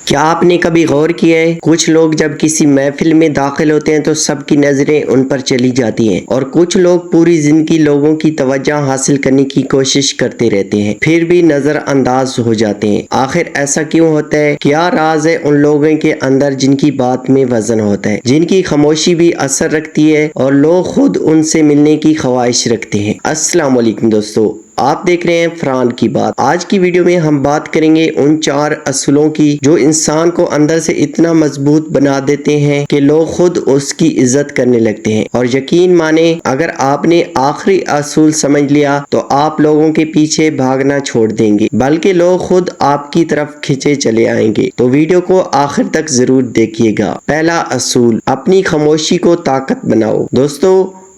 کیا آپ نے کبھی غور کیا ہے کچھ لوگ جب کسی محفل میں داخل ہوتے ہیں تو سب کی نظریں ان پر چلی جاتی ہیں اور کچھ لوگ پوری زندگی لوگوں کی توجہ حاصل کرنے کی کوشش کرتے رہتے ہیں پھر بھی نظر انداز ہو جاتے ہیں۔ آخر ایسا کیوں ہوتا ہے؟ کیا راز ہے ان لوگوں کے اندر جن کی بات میں وزن ہوتا ہے، جن کی خاموشی بھی اثر رکھتی ہے اور لوگ خود ان سے ملنے کی خواہش رکھتے ہیں؟ السلام علیکم دوستو، آپ دیکھ رہے ہیں فران کی بات۔ آج کی ویڈیو میں ہم بات کریں گے ان 4 اصولوں کی جو انسان کو اندر سے اتنا مضبوط بنا دیتے ہیں کہ لوگ خود اس کی عزت کرنے لگتے ہیں۔ اور یقین مانیں اگر آپ نے آخری اصول سمجھ لیا تو آپ لوگوں کے پیچھے بھاگنا چھوڑ دیں گے، بلکہ لوگ خود آپ کی طرف کھینچے چلے آئیں گے۔ تو ویڈیو کو آخر تک ضرور دیکھیے گا۔ پہلا اصول، اپنی خاموشی کو طاقت بناؤ۔ دوستو،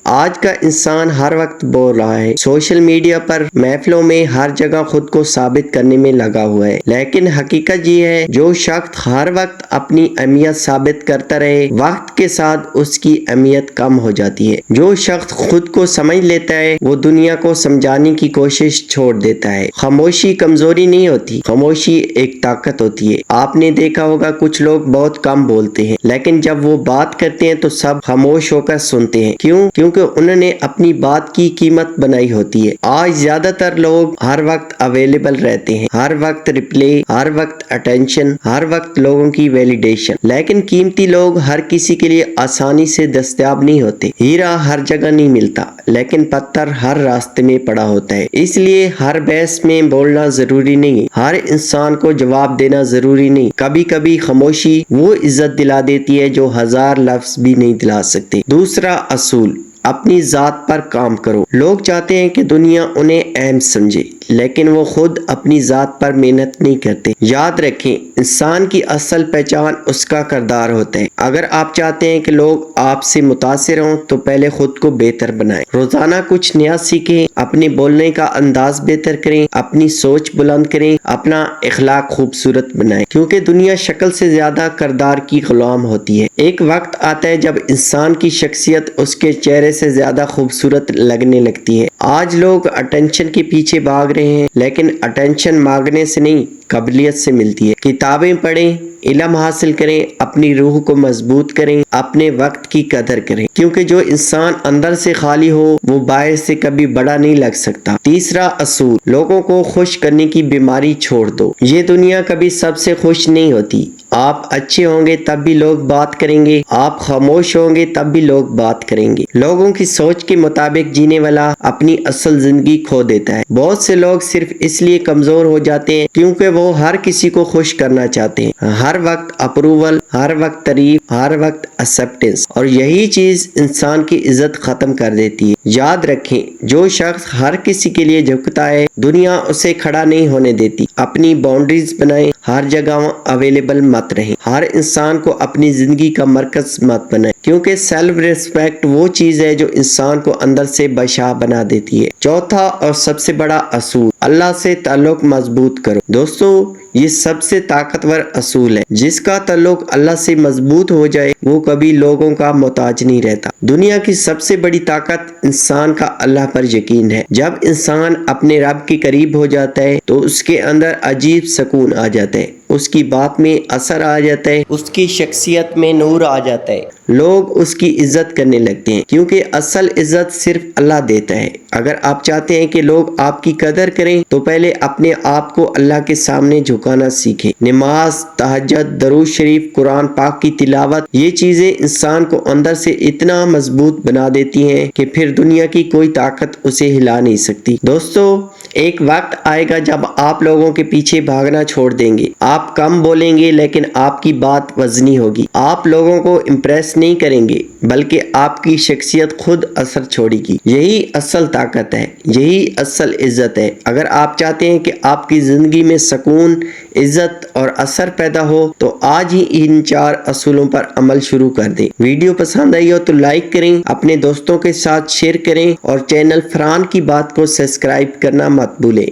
آج کا انسان ہر وقت بول رہا ہے، سوشل میڈیا پر، محفلوں میں، ہر جگہ خود کو ثابت کرنے میں لگا ہوا ہے، لیکن حقیقت یہ ہے جو شخص ہر وقت اپنی اہمیت ثابت کرتا رہے وقت کے ساتھ اس کی اہمیت کم ہو جاتی ہے۔ جو شخص خود کو سمجھ لیتا ہے وہ دنیا کو سمجھانے کی کوشش چھوڑ دیتا ہے۔ خاموشی کمزوری نہیں ہوتی، خاموشی ایک طاقت ہوتی ہے۔ آپ نے دیکھا ہوگا کچھ لوگ بہت کم بولتے ہیں لیکن جب وہ بات کرتے ہیں تو سب خاموش ہو کر سنتے ہیں۔ کیونکہ انہوں نے اپنی بات کی قیمت بنائی ہوتی ہے۔ آج زیادہ تر لوگ ہر وقت اویلیبل رہتے ہیں، ہر وقت ریپلے، ہر وقت اٹینشن، ہر وقت لوگوں کی ویلیڈیشن، لیکن قیمتی لوگ ہر کسی کے لیے آسانی سے دستیاب نہیں ہوتے۔ ہیرا ہر جگہ نہیں ملتا لیکن پتھر ہر راستے میں پڑا ہوتا ہے۔ اس لیے ہر بحث میں بولنا ضروری نہیں، ہر انسان کو جواب دینا ضروری نہیں۔ کبھی کبھی خاموشی وہ عزت دلا دیتی ہے جو 1000 لفظ بھی نہیں دلا سکتے۔ دوسرا اصول، اپنی ذات پر کام کرو۔ لوگ چاہتے ہیں کہ دنیا انہیں اہم سمجھے لیکن وہ خود اپنی ذات پر محنت نہیں کرتے۔ یاد رکھیں، انسان کی اصل پہچان اس کا کردار ہوتا ہے۔ اگر آپ چاہتے ہیں کہ لوگ آپ سے متاثر ہوں تو پہلے خود کو بہتر بنائیں۔ روزانہ کچھ نیا سیکھیں، اپنے بولنے کا انداز بہتر کریں، اپنی سوچ بلند کریں، اپنا اخلاق خوبصورت بنائیں، کیونکہ دنیا شکل سے زیادہ کردار کی غلام ہوتی ہے۔ ایک وقت آتا ہے جب انسان کی شخصیت اس کے چہرے سے زیادہ خوبصورت لگنے لگتی ہے۔ آج لوگ اٹینشن کے پیچھے بھاگ رہے ہیں لیکن اٹینشن مانگنے سے نہیں، قابلیت سے ملتی ہے۔ کتابیں پڑھیں، علم حاصل کریں، اپنی روح کو مضبوط کریں، اپنے وقت کی قدر کریں، کیونکہ جو انسان اندر سے خالی ہو وہ باہر سے کبھی بڑا نہیں لگ سکتا۔ تیسرا اصول، لوگوں کو خوش کرنے کی بیماری چھوڑ دو۔ یہ دنیا کبھی سب سے خوش نہیں ہوتی۔ آپ اچھے ہوں گے تب بھی لوگ بات کریں گے، آپ خاموش ہوں گے تب بھی لوگ بات کریں گے۔ لوگوں کی سوچ کے مطابق جینے والا اپنی اصل زندگی کھو دیتا ہے۔ بہت سے لوگ صرف اس لیے کمزور ہو جاتے ہیں کیونکہ وہ ہر کسی کو خوش کرنا چاہتے ہیں، ہر وقت اپروول، ہر وقت تعریف، ہر وقت ایکسپٹنس، اور یہی چیز انسان کی عزت ختم کر دیتی ہے۔ یاد رکھیں، جو شخص ہر کسی کے لیے جھکتا ہے دنیا اسے کھڑا نہیں ہونے دیتی۔ اپنی باؤنڈریز بنائیں، ہر جگہ اویلیبل مت رہیں، ہر انسان کو اپنی زندگی کا مرکز مت بنائیں، کیونکہ سیلف ریسپیکٹ وہ چیز ہے جو انسان کو اندر سے بادشاہ بنا دیتی ہے۔ چوتھا اور سب سے بڑا اصول، اللہ سے تعلق مضبوط کرو۔ دوستو، یہ سب سے طاقتور اصول ہے۔ جس کا تعلق اللہ سے مضبوط ہو جائے وہ کبھی لوگوں کا محتاج نہیں رہتا۔ دنیا کی سب سے بڑی طاقت انسان کا اللہ پر یقین ہے۔ جب انسان اپنے رب کے قریب ہو جاتا ہے تو اس کے اندر عجیب سکون آ جاتا ہے، اس کی بات میں اثر آ جاتا ہے، اس کی شخصیت میں نور آ جاتا ہے، لوگ اس کی عزت کرنے لگتے ہیں، کیونکہ اصل عزت صرف اللہ دیتا ہے۔ اگر آپ چاہتے ہیں کہ لوگ آپ کی قدر کریں تو پہلے اپنے آپ کو اللہ کے سامنے جھکانا سیکھیں۔ نماز، تہجد، درود شریف، قرآن پاک کی تلاوت، یہ چیزیں انسان کو اندر سے اتنا مضبوط بنا دیتی ہیں کہ پھر دنیا کی کوئی طاقت اسے ہلا نہیں سکتی۔ دوستو، ایک وقت آئے گا جب آپ لوگوں کے پیچھے بھاگنا چھوڑ دیں گے۔ آپ کم بولیں گے لیکن آپ کی بات وزنی ہوگی۔ آپ لوگوں کو امپریس نہیں کریں گے بلکہ آپ کی شخصیت خود اثر چھوڑے گی۔ یہی اصل طاقت ہے، یہی اصل عزت ہے۔ اگر آپ چاہتے ہیں کہ آپ کی زندگی میں سکون، عزت اور اثر پیدا ہو تو آج ہی ان 4 اصولوں پر عمل شروع کر دیں۔ ویڈیو پسند آئی ہو تو لائک کریں، اپنے دوستوں کے ساتھ شیئر کریں اور چینل فران کی بات کو سبسکرائب کرنا مت بھولیں۔